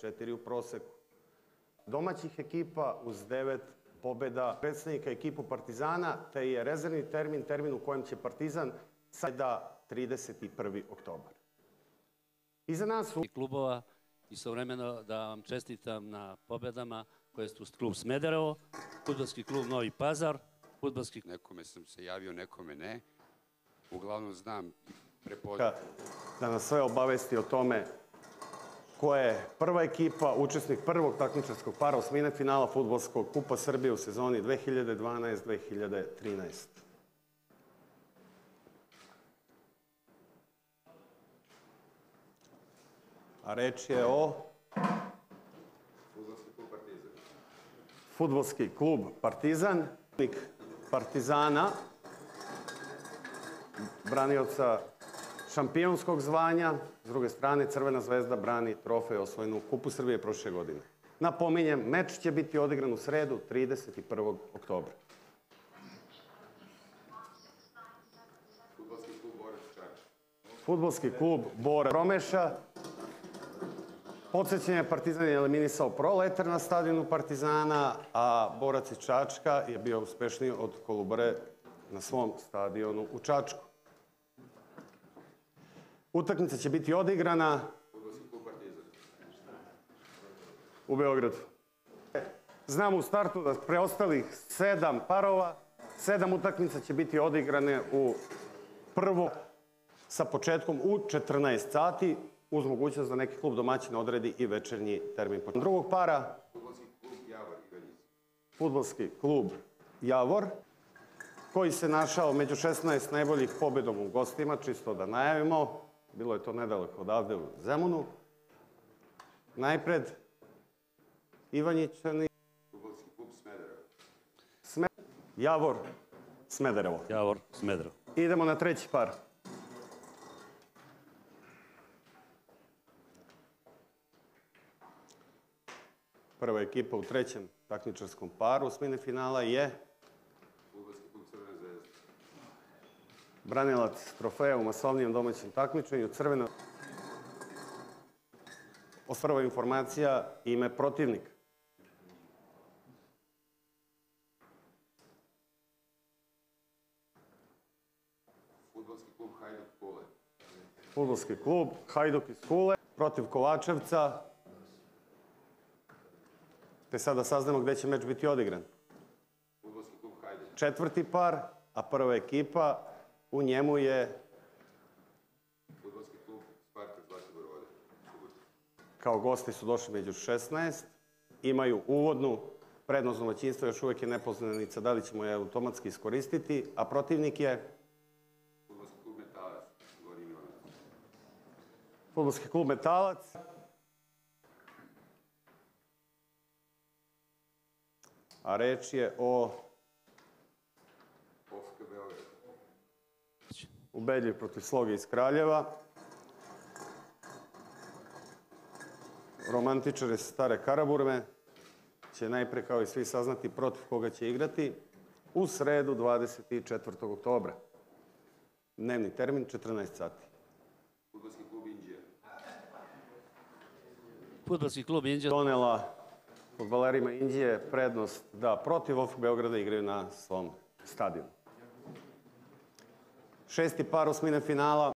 4 u proseku. Domaćih ekipa uz 9 pobjeda predstavnika ekipu Partizana, te je rezervni termin u kojem će Partizan sada 31. oktobar. Iza nas su klubova. Istovremeno da vam čestitam na pobjedama koje su klub Smederevo, fudbalski klub Novi Pazar, fudbalski... Nekome sam se javio, nekome ne. Uglavnom znam prepoznati. Da nas sve obavesti o tome koja je prva ekipa, učesnik prvog takmičarskog para osmine finala Fudbalskog kupa Srbije u sezoni 2012-2013. A reč je o Fudbalski klub Partizan. Partizana, branioca šampionskog zvanja. S druge strane, Crvena zvezda brani trofej osvojenu u Kupu Srbije prošle godine. Napominjem, meč će biti odigran u sredu, 31. oktobra. Fudbalski klub Bora Promeša. Podsećanje, Partizan je eliminisao Proletar na stadionu Partizana, a Borac iz Čačka je bio uspešniji od Kolubare na svom stadionu u Čačku. Utakmica će biti odigrana u Beogradu. Znamo u startu da preostalih 7 parova, 7 utakmica će biti odigrane u prvo sa početkom u 14 sati, uz mogućnost da neki klub domaćina odredi i večernji termin. Drugog para, Fudbalski klub Javor, koji se našao među 16 najboljih pobjedom u gostima, čisto da najavimo. Bilo je to nedaleko odavde u Zemunu. Najpred Ivanjičani. Fudbalski klub Smederevo. Javor, Smederevo. Javor, Smederevo. Idemo na treći par. Prva ekipa u trećem takmičarskom paru osmine finala je Fudbalski klub Crvena zvezda. branilac trofeja u masovnijem domaćem takmičenju Crvena. Prva informacija, ime protivnika. Fudbalski klub Hajduk Kule. Fudbalski klub Hajduk iz Kule protiv Kovačevca. Te sada saznamo gde će meč biti odigran. Fudbalski klub Hajduk. Četvrti par, a prva ekipa u njemu je Fudbalski klub Spartak Zlatibor Vode. kao gosti su došli među 16. Imaju uvodnu prednost domaćinstva, još uvek je nepoznanica da li ćemo je automatski iskoristiti, a protivnik je Fudbalski klub Metalac. Gornji Milanac. Fudbalski klub Metalac. A reč je o OFK Beograd. ubedljiv protiv Sloge iz Kraljeva. Romantičari Stare Karaburme će najpre kao i svi saznati protiv koga će igrati u sredu 24. oktobra. Dnevni termin 14 sati. Fudbalski klub Inđija. Fudbalski klub Inđija Donela fudbalerima Indije prednost da protiv OFK Beograda igraju na svom stadionu. Šesti par osmine finala